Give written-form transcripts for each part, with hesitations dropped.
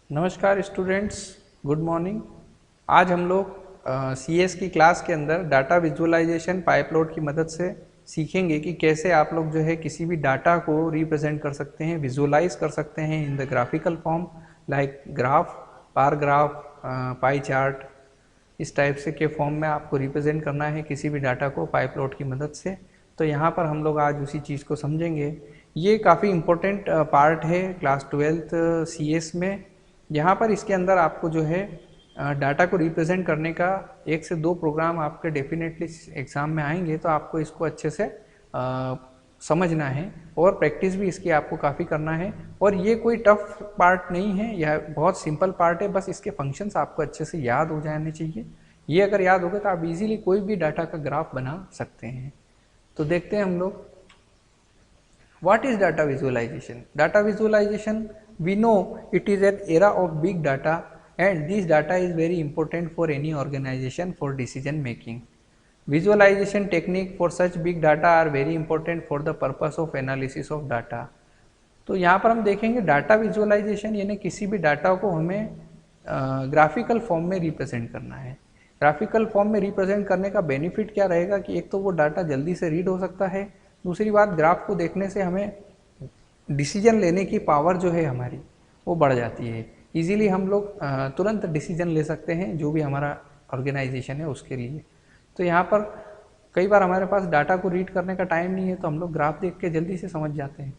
नमस्कार students, good morning. आज हम लोग सीएस की क्लास के अंदर डाटा विजुअलाइजेशन पाइपलोड की मदद से सीखेंगे कि कैसे आप लोग जो है किसी भी डाटा को रिप्रेजेंट कर सकते हैं, विजुअलाइज कर सकते हैं in the graphical form like graph, bar graph, pie chart. इस टाइप से के फॉर्म में आपको रिप्रेजेंट करना है किसी भी डाटा को पाइपलोड की मदद से। तो यहाँ पर हम लोग आज उसी चीज़ को समझेंगे। ये काफ़ी इम्पोर्टेंट पार्ट है क्लास 12th सीएस में। यहाँ पर इसके अंदर आपको जो है डाटा को रिप्रेजेंट करने का 1 से 2 प्रोग्राम आपके डेफिनेटली एग्ज़ाम में आएंगे, तो आपको इसको अच्छे से समझना है और प्रैक्टिस भी इसकी आपको काफ़ी करना है। और ये कोई टफ पार्ट नहीं है, यह बहुत सिंपल पार्ट है, बस इसके फंक्शंस आपको अच्छे से याद हो जाने चाहिए। ये अगर याद होगा तो आप इजीली कोई भी डाटा का ग्राफ बना सकते हैं। तो देखते हैं हम लोग What is data visualization? Data visualization, we know it is an era of big data and this data is very important for any organization for decision making. Visualization technique for such big data are very important for the purpose of analysis of data. तो यहाँ पर हम देखेंगे data visualisation यानी किसी भी data को हमें ग्राफिकल फॉर्म में रिप्रेजेंट करना है। ग्राफिकल फॉर्म में रिप्रेजेंट करने का बेनिफिट क्या रहेगा कि एक तो वो डाटा जल्दी से रीड हो सकता है, दूसरी बात ग्राफ को देखने से हमें डिसीजन लेने की पावर जो है हमारी वो बढ़ जाती है। इजीली हम लोग तुरंत डिसीजन ले सकते हैं जो भी हमारा ऑर्गेनाइजेशन है उसके लिए। तो यहाँ पर कई बार हमारे पास डाटा को रीड करने का टाइम नहीं है, तो हम लोग ग्राफ देख के जल्दी से समझ जाते हैं।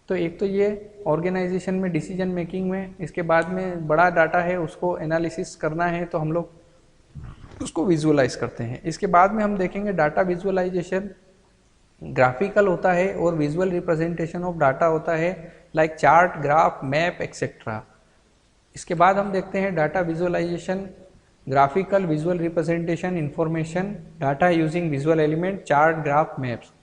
तो एक तो ये ऑर्गेनाइजेशन में डिसीजन मेकिंग में, इसके बाद में बड़ा डाटा है उसको एनालिसिस करना है तो हम लोग उसको विजुअलाइज करते हैं। इसके बाद में हम देखेंगे डाटा विजुअलाइजेशन ग्राफिकल होता है और विजुअल रिप्रेजेंटेशन ऑफ डाटा होता है like chart, graph, map etcetera. इसके बाद हम देखते हैं data visualisation graphical, visual representation, information, data using visual element, chart, graph, maps.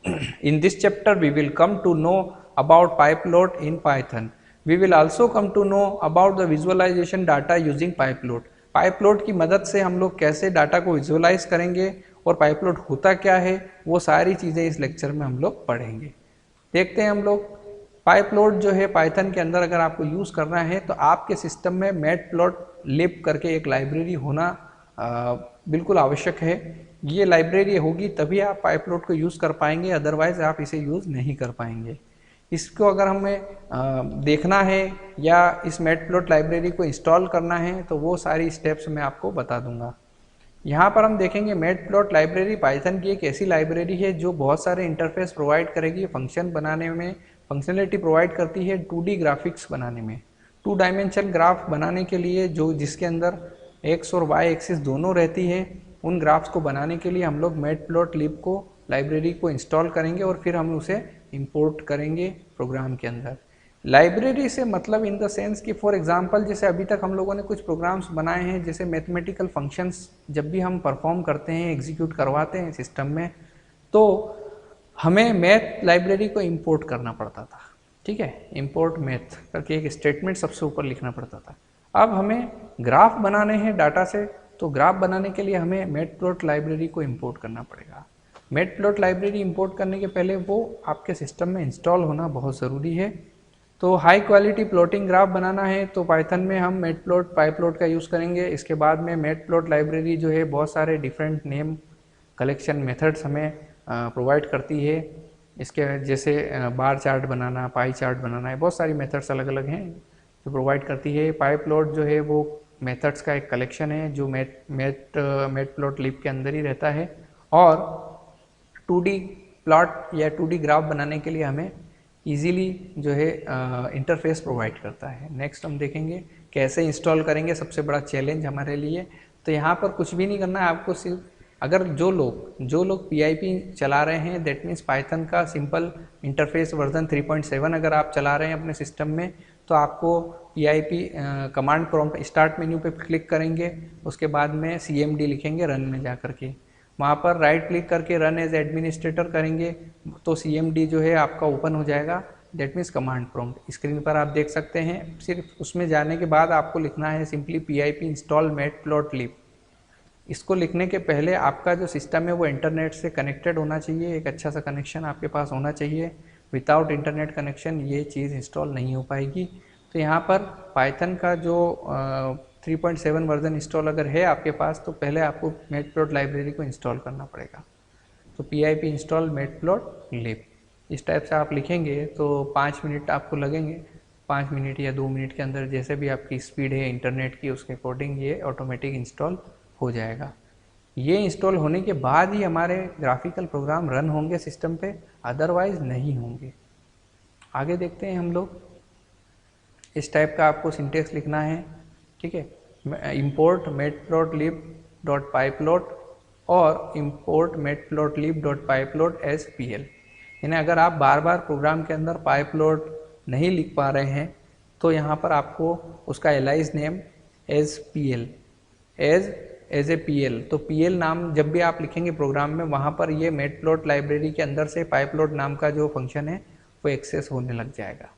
In this chapter we will come to know about pipeload in Python. We will also come to know about the visualization data using pipeload. पाइपलोड की मदद से हम लोग कैसे data को visualise करेंगे और पाइपलोड होता क्या है, वो सारी चीज़ें इस लेक्चर में हम लोग पढ़ेंगे। देखते हैं हम लोग पाइपलोड जो है पाइथन के अंदर अगर आपको यूज़ करना है तो आपके सिस्टम में मैटप्लॉटलिब करके एक लाइब्रेरी होना बिल्कुल आवश्यक है। ये लाइब्रेरी होगी तभी आप पाइपलोड को यूज़ कर पाएंगे, अदरवाइज आप इसे यूज़ नहीं कर पाएंगे। इसको अगर हमें देखना है या इस मैटप्लॉट लाइब्रेरी को इंस्टॉल करना है तो वो सारी स्टेप्स मैं आपको बता दूंगा। यहाँ पर हम देखेंगे मैटप्लॉट लाइब्रेरी पाइथन की एक ऐसी लाइब्रेरी है जो बहुत सारे इंटरफेस प्रोवाइड करेगी, फंक्शन बनाने में फंक्शनलिटी प्रोवाइड करती है 2D ग्राफिक्स बनाने में। 2 डायमेंशन ग्राफ बनाने के लिए जो जिसके अंदर एक्स और वाई एक्सिस दोनों रहती है, उन ग्राफ्स को बनाने के लिए हम लोग मैटप्लॉटलिब को लाइब्रेरी को इंस्टॉल करेंगे और फिर हम उसे इंपोर्ट करेंगे प्रोग्राम के अंदर। लाइब्रेरी से मतलब इन द सेंस कि फॉर एग्जांपल जैसे अभी तक हम लोगों ने कुछ प्रोग्राम्स बनाए हैं, जैसे मैथमेटिकल फंक्शंस जब भी हम परफॉर्म करते हैं, एग्जीक्यूट करवाते हैं सिस्टम में, तो हमें मैथ लाइब्रेरी को इंपोर्ट करना पड़ता था। ठीक है, इंपोर्ट मैथ करके एक स्टेटमेंट सबसे ऊपर लिखना पड़ता था। अब हमें ग्राफ बनाने हैं डाटा से, तो ग्राफ बनाने के लिए हमें मैटप्लॉट लाइब्रेरी को इंपोर्ट करना पड़ेगा। मैटप्लॉट लाइब्रेरी इंपोर्ट करने के पहले वो आपके सिस्टम में इंस्टॉल होना बहुत ज़रूरी है। तो हाई क्वालिटी प्लॉटिंग ग्राफ बनाना है तो पाइथन में हम मैटप्लॉट पाइपलोड का यूज़ करेंगे। इसके बाद में मैटप्लॉट लाइब्रेरी जो है बहुत सारे डिफरेंट नेम कलेक्शन मेथड्स हमें प्रोवाइड करती है। इसके जैसे बार चार्ट बनाना, पाई चार्ट बनाना है, बहुत सारी मेथड्स अलग अलग हैं जो प्रोवाइड करती है। पाइपलोड जो है वो मेथड्स का एक कलेक्शन है जो मैटप्लॉटलिब के अंदर ही रहता है। और 2D प्लॉट या 2D ग्राफ बनाने के लिए हमें इजीली जो है इंटरफेस प्रोवाइड करता है। नेक्स्ट हम देखेंगे कैसे इंस्टॉल करेंगे, सबसे बड़ा चैलेंज हमारे लिए। तो यहाँ पर कुछ भी नहीं करना है आपको, सिर्फ अगर जो लोग PIP चला रहे हैं, दैट मीन्स पाइथन का सिंपल इंटरफेस वर्जन 3.7 अगर आप चला रहे हैं अपने सिस्टम में, तो आपको PIP command prompt start menu पे क्लिक करेंगे, उसके बाद में CMD लिखेंगे रन में जा करके, वहाँ पर राइट क्लिक करके रन एज एडमिनिस्ट्रेटर करेंगे तो CMD जो है आपका ओपन हो जाएगा, that means command prompt screen पर आप देख सकते हैं। सिर्फ उसमें जाने के बाद आपको लिखना है सिंपली PIP इंस्टॉल मैटप्लॉटलिब। इसको लिखने के पहले आपका जो सिस्टम है वो इंटरनेट से कनेक्टेड होना चाहिए, एक अच्छा सा कनेक्शन आपके पास होना चाहिए। विदाउट इंटरनेट कनेक्शन ये चीज़ इंस्टॉल नहीं हो पाएगी। तो यहाँ पर पाइथन का जो 3.7 वर्जन इंस्टॉल अगर है आपके पास, तो पहले आपको मैटप्लॉट लाइब्रेरी को इंस्टॉल करना पड़ेगा। तो pip इंस्टॉल मैटप्लॉटलिब इस टाइप से आप लिखेंगे तो 5 मिनट आपको लगेंगे। 5 मिनट या 2 मिनट के अंदर जैसे भी आपकी स्पीड है इंटरनेट की उसके अकॉर्डिंग ये ऑटोमेटिक इंस्टॉल हो जाएगा। ये इंस्टॉल होने के बाद ही हमारे ग्राफिकल प्रोग्राम रन होंगे सिस्टम पे, अदरवाइज नहीं होंगे। आगे देखते हैं हम लोग। इस टाइप का आपको सिंटेक्स लिखना है, ठीक है। import matplotlib.pyplot और import matplotlib.pyplot as pl। यानी अगर आप बार बार प्रोग्राम के अंदर pyplot नहीं लिख पा रहे हैं तो यहाँ पर आपको उसका alias name as pl as a pl, तो pl नाम जब भी आप लिखेंगे प्रोग्राम में, वहाँ पर ये मैटप्लॉट लाइब्रेरी के अंदर से pyplot नाम का जो फंक्शन है वो एक्सेस होने लग जाएगा,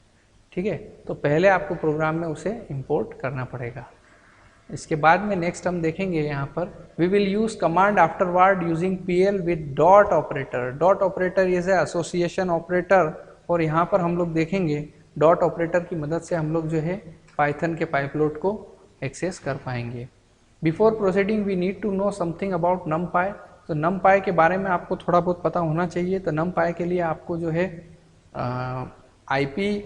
ठीक है। तो पहले आपको प्रोग्राम में उसे इंपोर्ट करना पड़ेगा। इसके बाद में नेक्स्ट हम देखेंगे यहाँ पर we will use command afterward using pl with dot operator. Dot operator is a association operator, और यहाँ पर हम लोग देखेंगे डॉट ऑपरेटर की मदद से हम लोग जो है पाइथन के पाइपलोट को एक्सेस कर पाएंगे। Before proceeding we need to know something about numpy। तो numpy के बारे में आपको थोड़ा बहुत पता होना चाहिए। तो numpy के लिए आपको जो है IP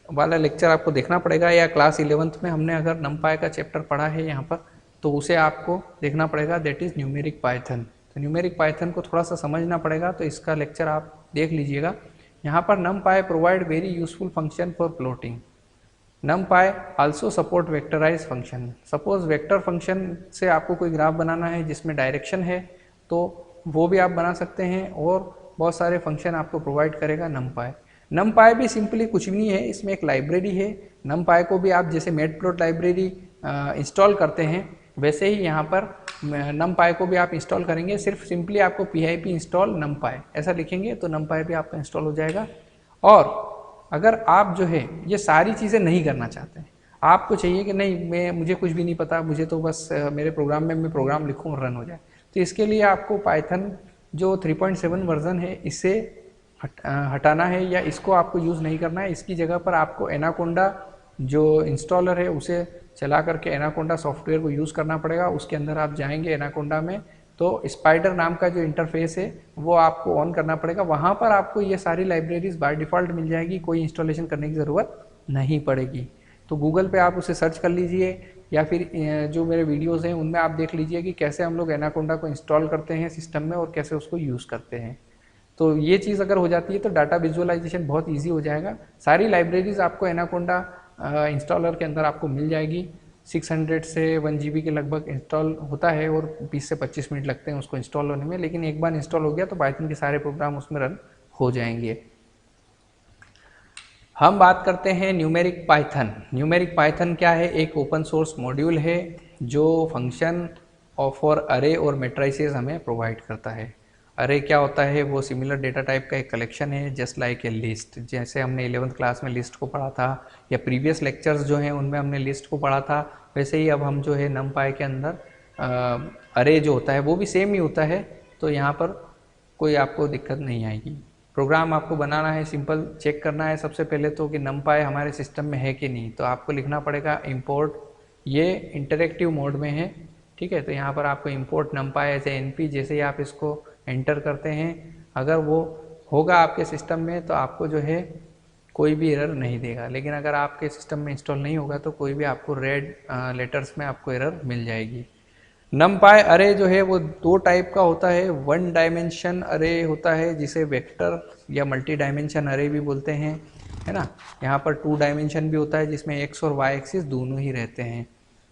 वाला लेक्चर आपको देखना पड़ेगा, या क्लास 11th में हमने अगर numpy का चैप्टर पढ़ा है यहाँ पर तो उसे आपको देखना पड़ेगा, दैट इज़ न्यूमेरिक पाइथन। तो न्यूमेरिक पाइथन को थोड़ा सा समझना पड़ेगा, तो इसका लेक्चर आप देख लीजिएगा। यहाँ पर numpy provide very useful function for plotting. numpy also support vectorise function. Suppose vector function से आपको कोई ग्राफ बनाना है जिसमें डायरेक्शन है तो वो भी आप बना सकते हैं, और बहुत सारे फंक्शन आपको प्रोवाइड करेगा numpy। numpy भी सिंपली कुछ भी नहीं है, इसमें एक लाइब्रेरी है। numpy को भी आप जैसे मैटप्लॉट लाइब्रेरी इंस्टॉल करते हैं वैसे ही यहाँ पर numpy को भी आप इंस्टॉल करेंगे। सिर्फ सिंपली आपको pip इंस्टॉल numpy ऐसा लिखेंगे तो numpy भी आपका इंस्टॉल हो जाएगा। और अगर आप जो है ये सारी चीज़ें नहीं करना चाहते हैं, आपको चाहिए कि नहीं मुझे कुछ भी नहीं पता, मुझे तो बस मेरे प्रोग्राम में मैं प्रोग्राम लिखूँ और रन हो जाए, तो इसके लिए आपको पाइथन जो 3.7 वर्जन है इसे हटाना है, या इसको आपको यूज़ नहीं करना है। इसकी जगह पर आपको एनाकोंडा जो इंस्टॉलर है उसे चला करके एनाकोंडा सॉफ्टवेयर को यूज़ करना पड़ेगा। उसके अंदर आप जाएंगे एनाकोंडा में तो स्पाइडर नाम का जो इंटरफेस है वो आपको ऑन करना पड़ेगा। वहाँ पर आपको ये सारी लाइब्रेरीज बाय डिफ़ॉल्ट मिल जाएगी, कोई इंस्टॉलेशन करने की ज़रूरत नहीं पड़ेगी। तो गूगल पे आप उसे सर्च कर लीजिए, या फिर जो मेरे वीडियोस हैं उनमें आप देख लीजिए कि कैसे हम लोग एनाकोंडा को इंस्टॉल करते हैं सिस्टम में और कैसे उसको यूज़ करते हैं। तो ये चीज़ अगर हो जाती है तो डाटा विजुअलाइजेशन बहुत ईजी हो जाएगा। सारी लाइब्रेरीज आपको एनाकोंडा इंस्टॉलर के अंदर आपको मिल जाएगी। 600 से 1 GB के लगभग इंस्टॉल होता है, और 20 से 25 मिनट लगते हैं उसको इंस्टॉल होने में, लेकिन एक बार इंस्टॉल हो गया तो पाइथन के सारे प्रोग्राम उसमें रन हो जाएंगे। हम बात करते हैं न्यूमेरिक पाइथन। न्यूमेरिक पाइथन क्या है? एक ओपन सोर्स मॉड्यूल है जो फंक्शन फॉर अरे और मैट्रिसेस हमें प्रोवाइड करता है। अरे क्या होता है? वो सिमिलर डेटा टाइप का एक कलेक्शन है, जस्ट लाइक ए लिस्ट। जैसे हमने 11th क्लास में लिस्ट को पढ़ा था, या प्रीवियस लेक्चर्स जो हैं उनमें हमने लिस्ट को पढ़ा था, वैसे ही अब हम जो है numpy के अंदर अरे जो होता है वो भी सेम ही होता है। तो यहाँ पर कोई आपको दिक्कत नहीं आएगी। प्रोग्राम आपको बनाना है, सिंपल चेक करना है सबसे पहले तो कि numpy हमारे सिस्टम में है कि नहीं। तो आपको लिखना पड़ेगा इंपोर्ट, ये इंटरेक्टिव मोड में है, ठीक है। तो यहाँ पर आपको import numpy as a NP, जैसे ही आप इसको एंटर करते हैं, अगर वो होगा आपके सिस्टम में तो आपको जो है कोई भी एरर नहीं देगा। लेकिन अगर आपके सिस्टम में इंस्टॉल नहीं होगा तो कोई भी आपको रेड लेटर्स में आपको एरर मिल जाएगी। numpy अरे जो है वो 2 टाइप का होता है। 1 डायमेंशन अरे होता है जिसे वेक्टर या मल्टी डायमेंशन अरे भी बोलते हैं, है ना। यहाँ पर 2 डायमेंशन भी होता है जिसमें x और y एक्सिस दोनों ही रहते हैं।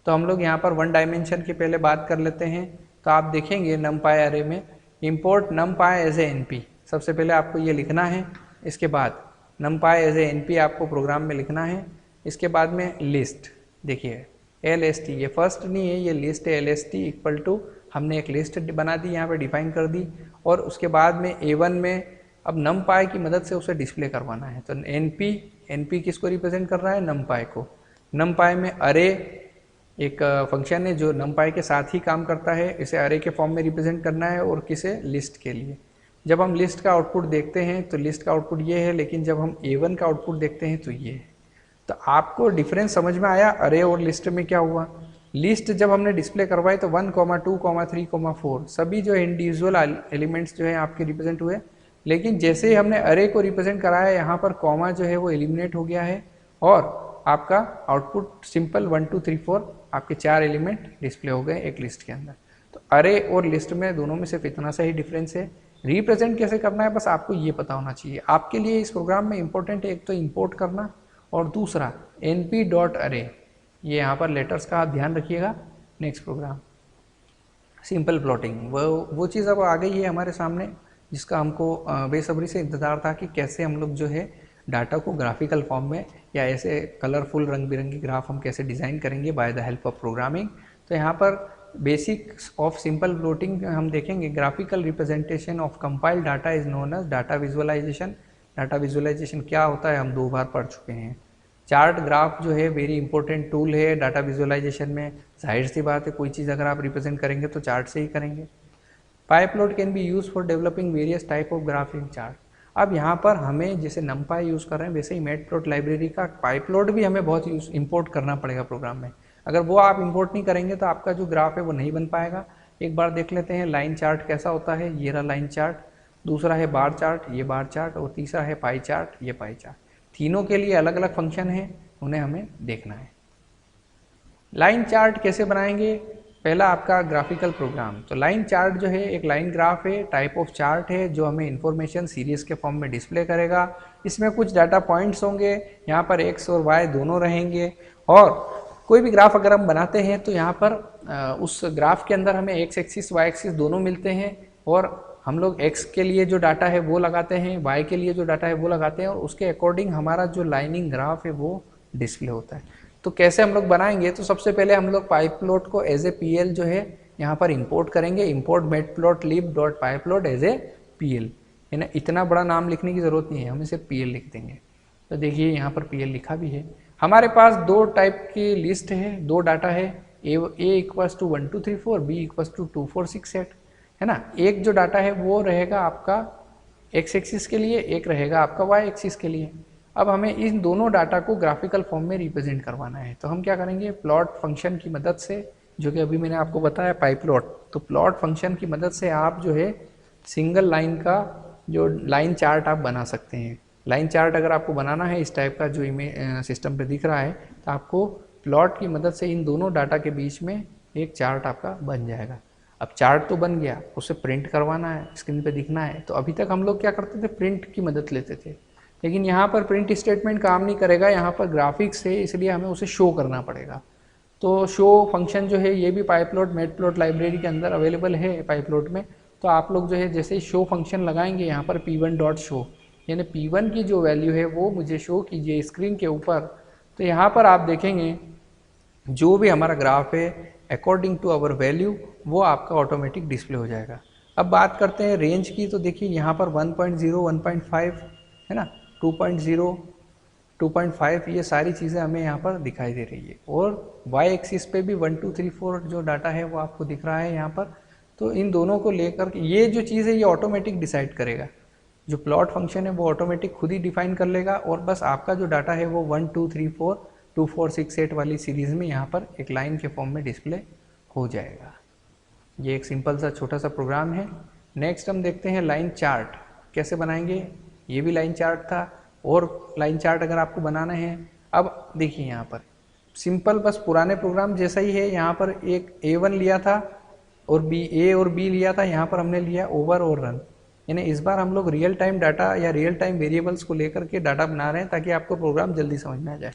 तो हम लोग यहाँ पर 1 डायमेंशन की पहले बात कर लेते हैं। तो आप देखेंगे numpy अरे में import numpy as a NP, सबसे पहले आपको ये लिखना है। इसके बाद numpy एज ए NP आपको प्रोग्राम में लिखना है। इसके बाद में लिस्ट, देखिए LST, ये फर्स्ट नहीं है, ये लिस्ट है। LST इक्वल टू, हमने एक लिस्ट बना दी, यहाँ पे डिफाइन कर दी, और उसके बाद में A1 में अब numpy की मदद से उसे डिस्प्ले करवाना है। तो NP किसको रिप्रेजेंट कर रहा है? numpy को। numpy में अरे एक फंक्शन है जो numpy के साथ ही काम करता है, इसे अरे के फॉर्म में रिप्रेजेंट करना है, और किसे? लिस्ट के लिए। जब हम लिस्ट का आउटपुट देखते हैं तो लिस्ट का आउटपुट ये है, लेकिन जब हम A1 का आउटपुट देखते हैं तो ये है। तो आपको डिफरेंस समझ में आया अरे और लिस्ट में क्या हुआ। लिस्ट जब हमने डिस्प्ले करवाई तो 1, 2, 3, 4 सभी जो है इंडिविजुअल एलिमेंट्स जो है आपके रिप्रेजेंट हुए, लेकिन जैसे ही हमने अरे को रिप्रेजेंट कराया यहाँ पर कॉमा जो है वो एलिमिनेट हो गया है और आपका आउटपुट सिंपल 1, 2, 3, 4 आपके 4 एलिमेंट डिस्प्ले हो गए एक लिस्ट के अंदर। तो अरे और लिस्ट में दोनों में सिर्फ इतना सा ही डिफरेंस है। रिप्रेजेंट कैसे करना है बस आपको ये पता होना चाहिए। आपके लिए इस प्रोग्राम में इंपॉर्टेंट है एक तो इंपोर्ट करना और दूसरा np.array, ये यहाँ पर लेटर्स का आप ध्यान रखिएगा। नेक्स्ट प्रोग्राम सिंपल प्लॉटिंग, वो चीज़ अब आ गई है हमारे सामने जिसका हमको बेसब्री से इंतज़ार था कि कैसे हम लोग जो है डाटा को ग्राफिकल फॉर्म में या ऐसे कलरफुल रंग बिरंगी ग्राफ हम कैसे डिज़ाइन करेंगे by the help of programming. तो यहाँ पर बेसिक्स ऑफ सिंपल प्लॉटिंग हम देखेंगे। Graphical representation of compiled data is known as data visualization. Data visualization क्या होता है हम 2 बार पढ़ चुके हैं। चार्ट ग्राफ जो है वेरी इंपॉर्टेंट टूल है डाटा विजुअलाइजेशन में। जाहिर सी बात है कोई चीज़ अगर आप रिप्रेजेंट करेंगे तो चार्ट से ही करेंगे। Pyplot can be use for developing various type of graph in chart. अब यहाँ पर हमें जैसे नमपाई यूज़ कर रहे हैं वैसे ही मैटप्लॉट लाइब्रेरी का पाइपलोड भी हमें बहुत इंपोर्ट करना पड़ेगा प्रोग्राम में। अगर वो आप इंपोर्ट नहीं करेंगे तो आपका जो ग्राफ है वो नहीं बन पाएगा। एक बार देख लेते हैं लाइन चार्ट कैसा होता है। ये रहा लाइन चार्ट, दूसरा है बार चार्ट, ये बार चार्ट, और तीसरा है पाई चार्ट, ये पाई चार्ट। तीनों के लिए अलग अलग फंक्शन है, उन्हें हमें देखना है। लाइन चार्ट कैसे बनाएंगे, पहला आपका ग्राफिकल प्रोग्राम। तो लाइन चार्ट जो है एक लाइन ग्राफ है, टाइप ऑफ चार्ट है जो हमें इंफॉर्मेशन सीरीज के फॉर्म में डिस्प्ले करेगा। इसमें कुछ डाटा पॉइंट्स होंगे, यहाँ पर एक्स और वाई दोनों रहेंगे। और कोई भी ग्राफ अगर हम बनाते हैं तो यहाँ पर उस ग्राफ के अंदर हमें एक्स एक्सिस वाई एक्सिस दोनों मिलते हैं, और हम लोग एक्स के लिए जो डाटा है वो लगाते हैं, वाई के लिए जो डाटा है वो लगाते हैं, और उसके अकॉर्डिंग हमारा जो लाइनिंग ग्राफ है वो डिस्प्ले होता है। तो कैसे हम लोग बनाएंगे, तो सबसे पहले हम लोग पाइपलोड को एज ए पीएल जो है यहाँ पर इंपोर्ट करेंगे। Import matplotlib.pyplot as a PL, है ना। इतना बड़ा नाम लिखने की ज़रूरत नहीं है, हम इसे पीएल लिख देंगे। तो देखिए यहाँ पर पीएल लिखा भी है। हमारे पास 2 टाइप की लिस्ट है, 2 डाटा है, A equals to 1 2 3 4, B equals to 2 4 6 8, है ना। एक जो डाटा है वो रहेगा आपका एक्स एक्सिस के लिए, एक रहेगा आपका वाई एक्सिस के लिए। अब हमें इन दोनों डाटा को ग्राफिकल फॉर्म में रिप्रेजेंट करवाना है। तो हम क्या करेंगे, प्लॉट फंक्शन की मदद से, जो कि अभी मैंने आपको बताया पाइपलोड, तो प्लॉट फंक्शन की मदद से आप जो है सिंगल लाइन का जो लाइन चार्ट आप बना सकते हैं। लाइन चार्ट अगर आपको बनाना है इस टाइप का जो इमेज सिस्टम पे दिख रहा है, तो आपको प्लॉट की मदद से इन दोनों डाटा के बीच में एक चार्ट आपका बन जाएगा। अब चार्ट तो बन गया, उसे प्रिंट करवाना है, स्क्रीन पे दिखना है। तो अभी तक हम लोग क्या करते थे, प्रिंट की मदद लेते थे, लेकिन यहाँ पर प्रिंट स्टेटमेंट काम नहीं करेगा। यहाँ पर ग्राफिक्स है, इसलिए हमें उसे शो करना पड़ेगा। तो शो फंक्शन जो है ये भी पाइपलोड मैटप्लॉट लाइब्रेरी के अंदर अवेलेबल है पाइपलोड में। तो आप लोग जो है जैसे ही शो फंक्शन लगाएंगे यहाँ पर p1.show, यानी p1 की जो वैल्यू है वो मुझे शो कीजिए स्क्रीन के ऊपर। तो यहाँ पर आप देखेंगे जो भी हमारा ग्राफ है अकॉर्डिंग टू आवर वैल्यू वो आपका ऑटोमेटिक डिस्प्ले हो जाएगा। अब बात करते हैं रेंज की, तो देखिए यहाँ पर 1.0, 1.5, है ना, 2.0, 2.5, ये सारी चीज़ें हमें यहाँ पर दिखाई दे रही है। और वाई एक्सिस पे भी 1 2 3 4 जो डाटा है वो आपको दिख रहा है यहाँ पर। तो इन दोनों को लेकर ये जो चीज़ है ये ऑटोमेटिक डिसाइड करेगा। जो प्लॉट फंक्शन है वो ऑटोमेटिक खुद ही डिफाइन कर लेगा, और बस आपका जो डाटा है वो 1 2 3 4 2 4 6 8 वाली सीरीज़ में यहाँ पर एक लाइन के फॉर्म में डिस्प्ले हो जाएगा। ये एक सिंपल सा छोटा सा प्रोग्राम है। नेक्स्ट हम देखते हैं लाइन चार्ट कैसे बनाएंगे। ये भी लाइन चार्ट था, और लाइन चार्ट अगर आपको बनाना है, अब देखिए यहाँ पर सिंपल बस पुराने प्रोग्राम जैसा ही है। यहाँ पर एक A1 लिया था और A और B लिया था, यहाँ पर हमने लिया ओवर और रन। यानी इस बार हम लोग रियल टाइम डाटा या रियल टाइम वेरिएबल्स को लेकर के डाटा बना रहे हैं ताकि आपको प्रोग्राम जल्दी समझ में आ जाए।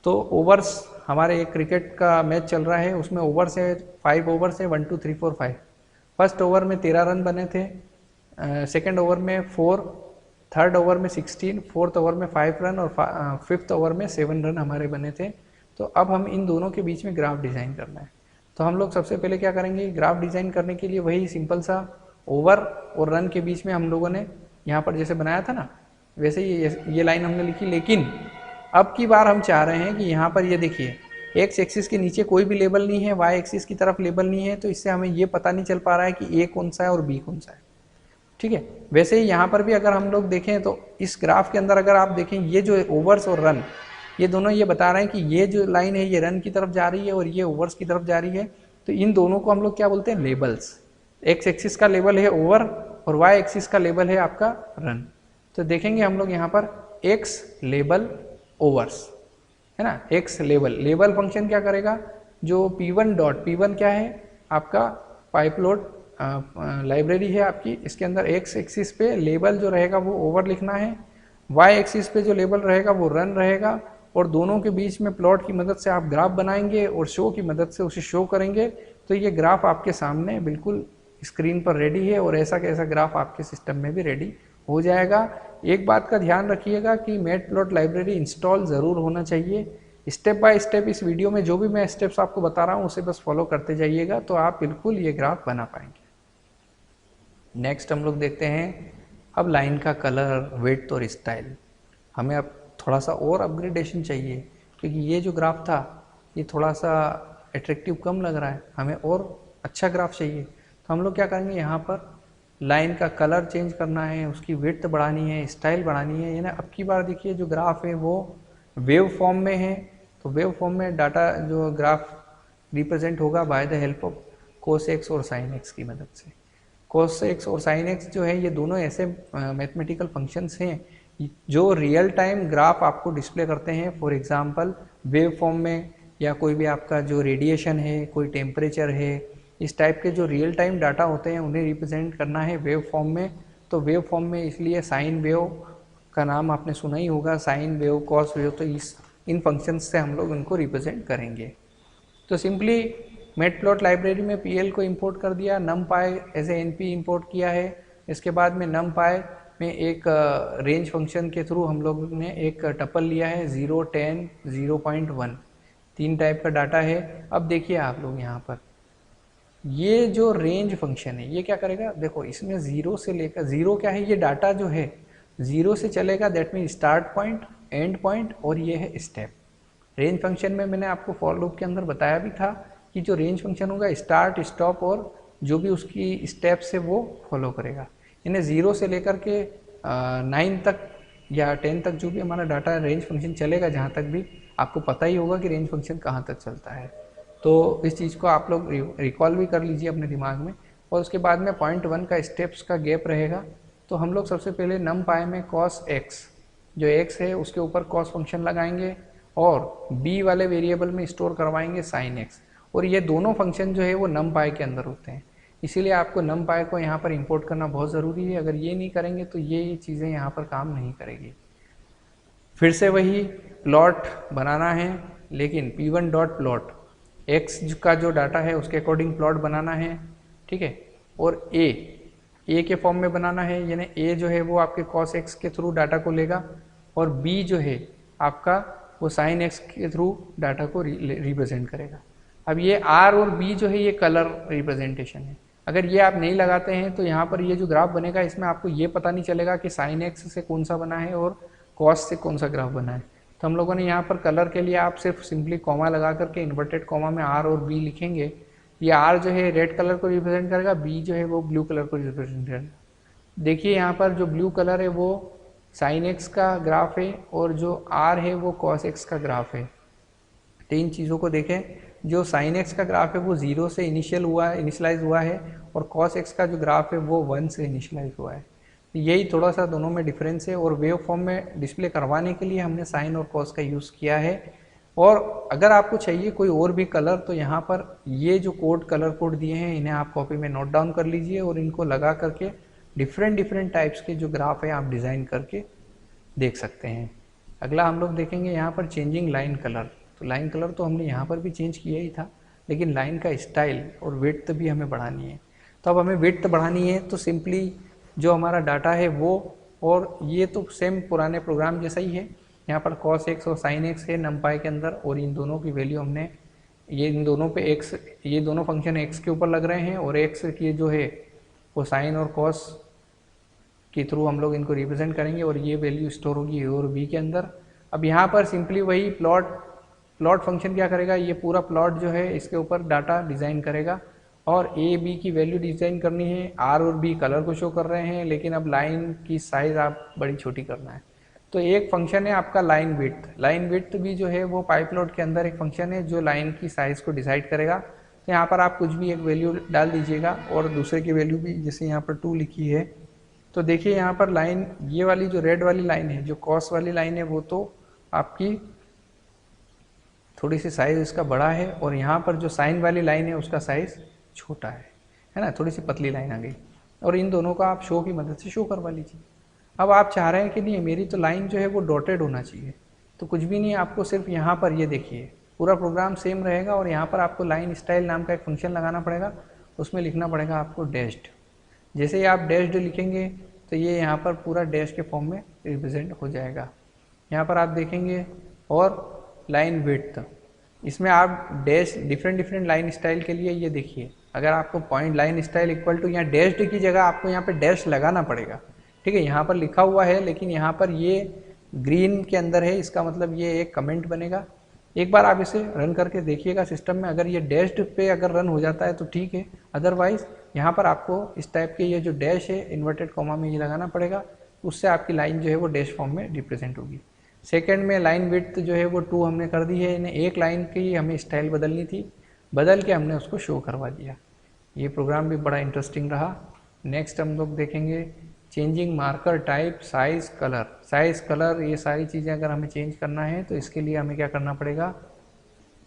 तो ओवर्स, हमारे एक क्रिकेट का मैच चल रहा है, उसमें ओवर्स है 5 ओवर्स है 1 2 3 4 5। फर्स्ट ओवर में 13 रन बने थे, सेकेंड ओवर में 4, थर्ड ओवर में 16, फोर्थ ओवर में 5 रन और फिफ्थ ओवर में 7 रन हमारे बने थे। तो अब हम इन दोनों के बीच में ग्राफ डिज़ाइन करना है। तो हम लोग सबसे पहले क्या करेंगे, ग्राफ डिज़ाइन करने के लिए वही सिंपल सा ओवर और रन के बीच में हम लोगों ने यहाँ पर जैसे बनाया था ना, वैसे ही ये लाइन हमने लिखी। लेकिन अब की बार हम चाह रहे हैं कि यहाँ पर ये देखिए एक्स एक्सिस के नीचे कोई भी लेबल नहीं है, वाई एक्सिस की तरफ लेबल नहीं है, तो इससे हमें ये पता नहीं चल पा रहा है कि ए कौन सा है और बी कौन सा है। ठीक है, वैसे ही यहाँ पर भी अगर हम लोग देखें तो इस ग्राफ के अंदर अगर आप देखें ये जो ओवर्स और रन, ये दोनों ये बता रहे हैं कि ये जो लाइन है ये रन की तरफ जा रही है और ये ओवर्स की तरफ जा रही है। तो इन दोनों को हम लोग क्या बोलते हैं, लेबल्स। एक्स एक्सिस का लेबल है ओवर और वाई एक्सिस का लेबल है आपका रन। तो देखेंगे हम लोग यहाँ पर एक्स लेबल ओवर्स है ना, एक्स लेबल फंक्शन क्या करेगा, जो P1 डॉट, P1 क्या है आपका पाइपलोड लाइब्रेरी है आपकी, इसके अंदर एक्स एक्सिस पे लेबल जो रहेगा वो ओवर लिखना है, वाई एक्सिस पे जो लेबल रहेगा वो रन रहेगा, और दोनों के बीच में प्लॉट की मदद से आप ग्राफ बनाएंगे और शो की मदद से उसे शो करेंगे। तो ये ग्राफ आपके सामने बिल्कुल स्क्रीन पर रेडी है और ऐसा कैसा ग्राफ आपके सिस्टम में भी रेडी हो जाएगा। एक बात का ध्यान रखिएगा कि मैटप्लॉट लाइब्रेरी इंस्टॉल ज़रूर होना चाहिए। स्टेप बाय स्टेप इस वीडियो में जो भी मैं स्टेप्स आपको बता रहा हूँ उसे बस फॉलो करते जाइएगा, तो आप बिल्कुल ये ग्राफ बना पाएंगे। नेक्स्ट हम लोग देखते हैं अब लाइन का कलर, विड्थ और स्टाइल। हमें अब थोड़ा सा और अपग्रेडेशन चाहिए, क्योंकि ये जो ग्राफ था ये थोड़ा सा एट्रैक्टिव कम लग रहा है, हमें और अच्छा ग्राफ चाहिए। तो हम लोग क्या करेंगे, यहाँ पर लाइन का कलर चेंज करना है, उसकी विड्थ बढ़ानी है, स्टाइल बढ़ानी है। यानी अब की बार देखिए जो ग्राफ है वो वेव फॉर्म में है, तो वेव फॉर्म में डाटा जो ग्राफ रिप्रेजेंट होगा bye the help of cos x और साइन एक्स की मदद से। कोस एक्स और साइन एक्स जो है ये दोनों ऐसे मैथमेटिकल फंक्शंस हैं जो रियल टाइम ग्राफ आपको डिस्प्ले करते हैं। फॉर एग्जांपल वेव फॉर्म में, या कोई भी आपका जो रेडिएशन है, कोई टेम्परेचर है, इस टाइप के जो रियल टाइम डाटा होते हैं उन्हें रिप्रेजेंट करना है वेव फॉर्म में। तो वेव फॉर्म में इसलिए साइन वेव का नाम आपने सुना ही होगा, साइन वेव, कॉस वेव, तो इन फंक्शंस से हम लोग उनको रिप्रेजेंट करेंगे। तो सिंपली मैटप्लॉट लाइब्रेरी में PL को इंपोर्ट कर दिया, numpy as a NP import किया है। इसके बाद में numpy में एक रेंज फंक्शन के थ्रू हम लोग ने एक टपल लिया है 0, 10, 0.1, 3 टाइप का डाटा है। अब देखिए आप लोग यहाँ पर ये जो रेंज फंक्शन है ये क्या करेगा, देखो इसमें 0 से लेकर, 0 क्या है, ये डाटा जो है 0 से चलेगा, that mean start point, and point, और ये है स्टेप। रेंज फंक्शन में मैंने आपको फॉर लूप के अंदर बताया भी था कि जो रेंज फंक्शन होगा स्टार्ट, स्टॉप और जो भी उसकी स्टेप्स है वो फॉलो करेगा। यानी 0 से लेकर के 9 तक या 10 तक जो भी हमारा डाटा रेंज फंक्शन चलेगा, जहाँ तक भी आपको पता ही होगा कि रेंज फंक्शन कहाँ तक चलता है। तो इस चीज़ को आप लोग रिकॉल भी कर लीजिए अपने दिमाग में। और उसके बाद में 0.1 का स्टेप्स का गैप रहेगा। तो हम लोग सबसे पहले numpy में cos x, जो x है उसके ऊपर cos फंक्शन लगाएंगे और b वाले वेरिएबल में स्टोर करवाएंगे sin x, और ये दोनों फंक्शन जो है वो numpy के अंदर होते हैं। इसीलिए आपको numpy को यहाँ पर इंपोर्ट करना बहुत ज़रूरी है। अगर ये नहीं करेंगे तो ये चीज़ें यहाँ पर काम नहीं करेगी। फिर से वही प्लॉट बनाना है, लेकिन P1 डॉट प्लॉट, एक्स का जो डाटा है उसके अकॉर्डिंग प्लॉट बनाना है, ठीक है। और ए के फॉर्म में बनाना है, यानी ए जो है वो आपके cos x के थ्रू डाटा को लेगा, और बी जो है आपका वो sin x के थ्रू डाटा को रिप्रेजेंट करेगा। अब ये आर और बी जो है ये कलर रिप्रेजेंटेशन है। अगर ये आप नहीं लगाते हैं तो यहाँ पर ये जो ग्राफ बनेगा इसमें आपको ये पता नहीं चलेगा कि sin x से कौन सा बना है और cos से कौन सा ग्राफ बना है। तो हम लोगों ने यहाँ पर कलर के लिए आप सिर्फ सिंपली कॉमा लगा करके इन्वर्टेड कॉमा में आर और बी लिखेंगे। ये आर जो है रेड कलर को रिप्रेजेंट करेगा, बी जो है वो ब्लू कलर को रिप्रेजेंट करेगा। देखिए यहाँ पर जो ब्लू कलर है वो साइन एक्स का ग्राफ है और जो आर है वो कॉस एक्स का ग्राफ है। तो इन चीज़ों को देखें, जो साइन एक्स का ग्राफ है वो 0 से इनिशियलाइज हुआ है, और कॉस एक्स का जो ग्राफ है वो 1 से इनिशियलाइज हुआ है। यही थोड़ा सा दोनों में डिफरेंस है, और वेव फॉर्म में डिस्प्ले करवाने के लिए हमने साइन और कॉस का यूज़ किया है। और अगर आपको चाहिए कोई और भी कलर तो यहाँ पर ये जो कलर कोड दिए हैं इन्हें आप कॉपी में नोट डाउन कर लीजिए, और इनको लगा करके डिफरेंट टाइप्स के जो ग्राफ है आप डिज़ाइन करके देख सकते हैं। अगला हम लोग देखेंगे यहाँ पर चेंजिंग लाइन कलर। तो लाइन कलर तो हमने यहाँ पर भी चेंज किया ही था, लेकिन लाइन का स्टाइल और विड्थ भी हमें बढ़ानी है। तो अब हमें विड्थ बढ़ानी है तो सिंपली जो हमारा डाटा है वो, और ये तो सेम पुराने प्रोग्राम जैसा ही है, यहाँ पर cos x और sin x है numpy के अंदर, और इन दोनों की वैल्यू हमने इन दोनों पे x, ये दोनों फंक्शन x के ऊपर लग रहे हैं, और x की जो है वो sin और cos के थ्रू हम लोग इनको रिप्रेजेंट करेंगे, और ये वैल्यू स्टोर होगी a और b के अंदर। अब यहाँ पर सिंपली वही प्लॉट फंक्शन क्या करेगा, ये पूरा प्लॉट जो है इसके ऊपर डाटा डिज़ाइन करेगा, और ए बी की वैल्यू डिज़ाइन करनी है। आर और बी कलर को शो कर रहे हैं, लेकिन अब लाइन की साइज़ आप बड़ी छोटी करना है। तो एक फंक्शन है आपका लाइन विड्थ। लाइन विड्थ भी जो है वो पाइपलोड के अंदर एक फंक्शन है जो लाइन की साइज़ को डिसाइड करेगा। तो यहाँ पर आप कुछ भी एक वैल्यू डाल दीजिएगा और दूसरे की वैल्यू भी, जैसे यहाँ पर 2 लिखी है। तो देखिए यहाँ पर लाइन, ये वाली जो रेड वाली लाइन है, जो कॉस वाली लाइन है, वो तो आपकी थोड़ी सी साइज़ इसका बड़ा है, और यहाँ पर जो साइन वाली लाइन है उसका साइज़ छोटा है ना, थोड़ी सी पतली लाइन आ गई। और इन दोनों का आप शो की मदद से शो करवा लीजिए। अब आप चाह रहे हैं कि नहीं मेरी तो लाइन जो है वो डॉटेड होना चाहिए, तो कुछ भी नहीं, आपको सिर्फ यहाँ पर ये देखिए पूरा प्रोग्राम सेम रहेगा, और यहाँ पर आपको लाइन स्टाइल नाम का एक फंक्शन लगाना पड़ेगा, उसमें लिखना पड़ेगा आपको डैश्ड। जैसे ही आप डैश्ड लिखेंगे तो ये यहाँ पर पूरा डैश के फॉर्म में रिप्रेजेंट हो जाएगा। यहाँ पर आप देखेंगे, और लाइन विड्थ, इसमें आप डैश डिफरेंट लाइन स्टाइल के लिए ये देखिए, अगर आपको point line style equal to, यहाँ डैश्ड की जगह आपको यहाँ पे डैश लगाना पड़ेगा। ठीक है, यहाँ पर लिखा हुआ है लेकिन यहाँ पर ये ग्रीन के अंदर है, इसका मतलब ये एक कमेंट बनेगा। एक बार आप इसे रन करके देखिएगा सिस्टम में, अगर ये डैश्ड पे अगर रन हो जाता है तो ठीक है, अदरवाइज यहाँ पर आपको इस टाइप के ये जो डैश है इन्वर्टेड कॉमा में ये लगाना पड़ेगा, उससे आपकी लाइन जो है वो डैश फॉर्म में रिप्रेजेंट होगी। सेकंड में लाइन विड्थ जो है वो 2 हमने कर दी है, इन्हें एक लाइन की हमें स्टाइल बदलनी थी, बदल के हमने उसको शो करवा दिया। ये प्रोग्राम भी बड़ा इंटरेस्टिंग रहा। नेक्स्ट हम लोग देखेंगे changing marker type, size, colour. Size, colour, ये सारी चीज़ें अगर हमें चेंज करना है तो इसके लिए हमें क्या करना पड़ेगा,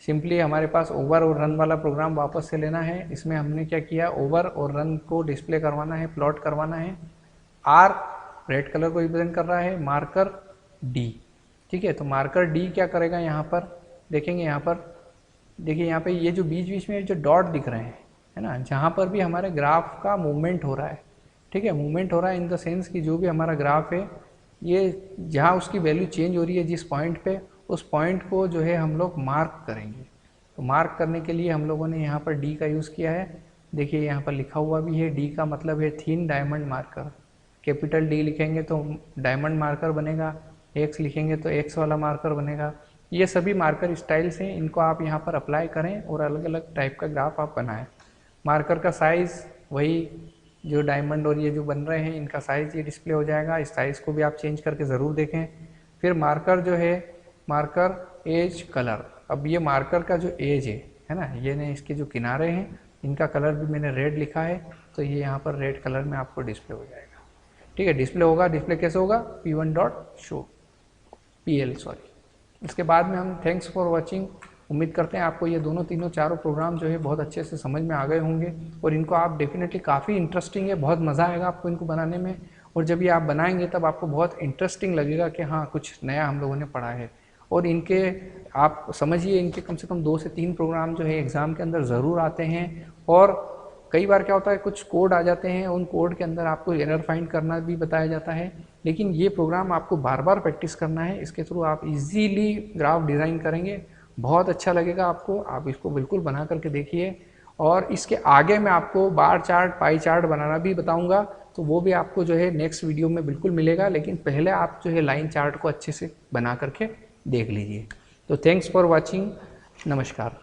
सिंपली हमारे पास ओवर और रन वाला प्रोग्राम वापस से लेना है। इसमें हमने क्या किया, ओवर और रन को डिस्प्ले करवाना है, प्लॉट करवाना है। आर रेड कलर को रिप्रेजेंट कर रहा है, मार्कर डी। ठीक है, तो मार्कर डी क्या करेगा, यहाँ पर देखेंगे, यहाँ पर देखिए, यहाँ पे ये जो बीच बीच में जो डॉट दिख रहे हैं, है ना, जहाँ पर भी हमारे ग्राफ का मूवमेंट हो रहा है। ठीक है, मूवमेंट हो रहा है इन द सेंस कि जो भी हमारा ग्राफ है, ये जहाँ उसकी वैल्यू चेंज हो रही है जिस पॉइंट पे, उस पॉइंट को जो है हम लोग मार्क करेंगे। तो मार्क करने के लिए हम लोगों ने यहाँ पर डी का यूज़ किया है। देखिए यहाँ पर लिखा हुआ भी है, डी का मतलब है thin diamond marker. Capital D लिखेंगे तो डायमंड मार्कर बनेगा, एक्स लिखेंगे तो एक्स वाला मार्कर बनेगा। ये सभी मार्कर स्टाइल्स हैं, इनको आप यहाँ पर अप्लाई करें और अलग अलग टाइप का ग्राफ आप बनाएं। मार्कर का साइज़ वही जो डायमंड और ये जो बन रहे हैं, इनका साइज़ ये डिस्प्ले हो जाएगा। इस साइज़ को भी आप चेंज करके ज़रूर देखें। फिर मार्कर जो है, मार्कर एज कलर। अब ये मार्कर का जो एज है ना, ये ने इसके जो किनारे हैं, इनका कलर भी मैंने रेड लिखा है, तो ये यहाँ पर रेड कलर में आपको डिस्प्ले हो जाएगा। ठीक है, डिस्प्ले होगा। डिस्प्ले कैसे होगा, p1 dot show, pl sorry. इसके बाद में हम थैंक्स फॉर वॉचिंग। उम्मीद करते हैं आपको ये दोनों तीनों चारों प्रोग्राम जो है बहुत अच्छे से समझ में आ गए होंगे, और इनको आप डेफिनेटली, काफ़ी इंटरेस्टिंग है, बहुत मज़ा आएगा आपको इनको बनाने में। और जब ये आप बनाएंगे तब आपको बहुत इंटरेस्टिंग लगेगा कि हाँ, कुछ नया हम लोगों ने पढ़ा है। और इनके आप समझिए, इनके कम से कम 2 से 3 प्रोग्राम जो है एग्ज़ाम के अंदर ज़रूर आते हैं। और कई बार क्या होता है, कुछ कोड आ जाते हैं, उन कोड के अंदर आपको एरर फाइंड करना भी बताया जाता है, लेकिन ये प्रोग्राम आपको बार बार प्रैक्टिस करना है। इसके थ्रू आप इजीली ग्राफ डिज़ाइन करेंगे, बहुत अच्छा लगेगा आपको। आप इसको बिल्कुल बना करके देखिए। और इसके आगे मैं आपको बार चार्ट, पाई चार्ट बनाना भी बताऊंगा, तो वो भी आपको जो है नेक्स्ट वीडियो में बिल्कुल मिलेगा। लेकिन पहले आप जो है लाइन चार्ट को अच्छे से बना करके देख लीजिए। तो थैंक्स फॉर वॉचिंग, नमस्कार।